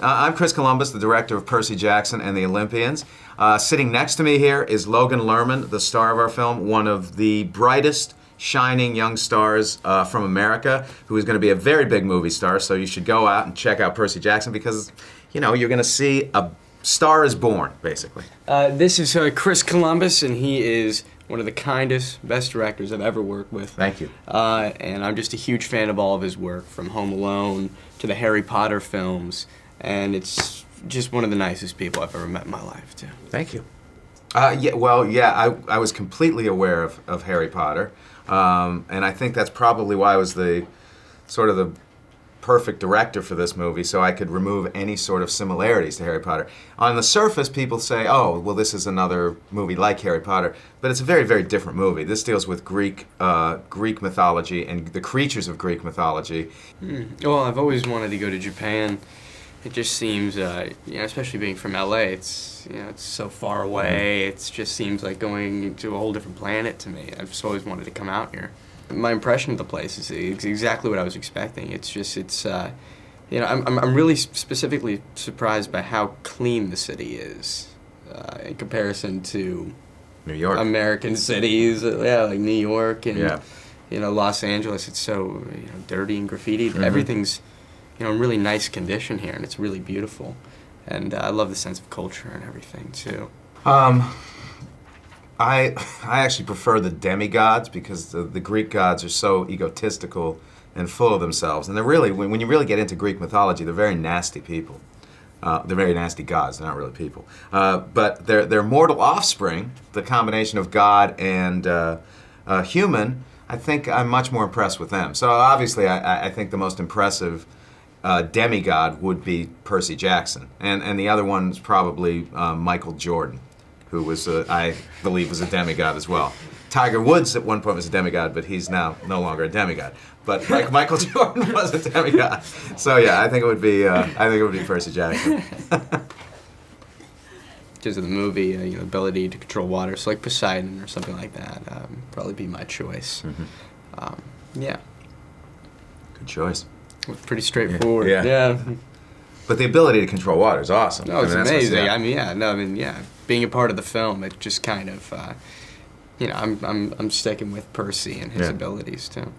I'm Chris Columbus, the director of Percy Jackson and the Olympians. Sitting next to me here is Logan Lerman, the star of our film, one of the brightest, shining young stars from America, who is going to be a very big movie star, so you should go out and check out Percy Jackson because, you know, you're going to see a star is born, basically. This is Chris Columbus, and he is one of the kindest, best directors I've ever worked with. Thank you. And I'm just a huge fan of all of his work, from Home Alone to the Harry Potter films, and it's just one of the nicest people I've ever met in my life, too. Thank you. Yeah, I was completely aware of Harry Potter, and I think that's probably why I was the perfect director for this movie, so I could remove any sort of similarities to Harry Potter. On the surface, people say, oh, well, this is another movie like Harry Potter, but it's a very, very different movie. This deals with Greek mythology and the creatures of Greek mythology. Well, I've always wanted to go to Japan. It just seems, you know, especially being from LA, it's, you know, it's so far away. It just seems like going to a whole different planet to me. I've just always wanted to come out here. My impression of the place is exactly what I was expecting. It's just, you know, I'm really specifically surprised by how clean the city is in comparison to New York, American cities, yeah, like New York and yeah. You know, Los Angeles. It's so, you know, dirty and graffitied. Everything's, you know, in really nice condition here, and it's really beautiful. And I love the sense of culture and everything too. I actually prefer the demigods because the Greek gods are so egotistical and full of themselves. And they're really, when you really get into Greek mythology, they're very nasty people. They're very nasty gods, they're not really people. But their mortal offspring, the combination of god and human, I think I'm much more impressed with them. So obviously I think the most impressive demigod would be Percy Jackson. And the other one's probably Michael Jordan, who was, I believe, was a demigod as well. Tiger Woods at one point was a demigod, but he's now no longer a demigod. But like Michael Jordan was a demigod. So yeah, I think it would be Percy Jackson. Because of the movie, you know, ability to control water, so like Poseidon or something like that, probably be my choice. Yeah. Good choice. Pretty straightforward. Yeah. But the ability to control water is awesome. No, it's amazing. I mean, yeah. Being a part of the film, it just kind of, you know, I'm sticking with Percy and his abilities too.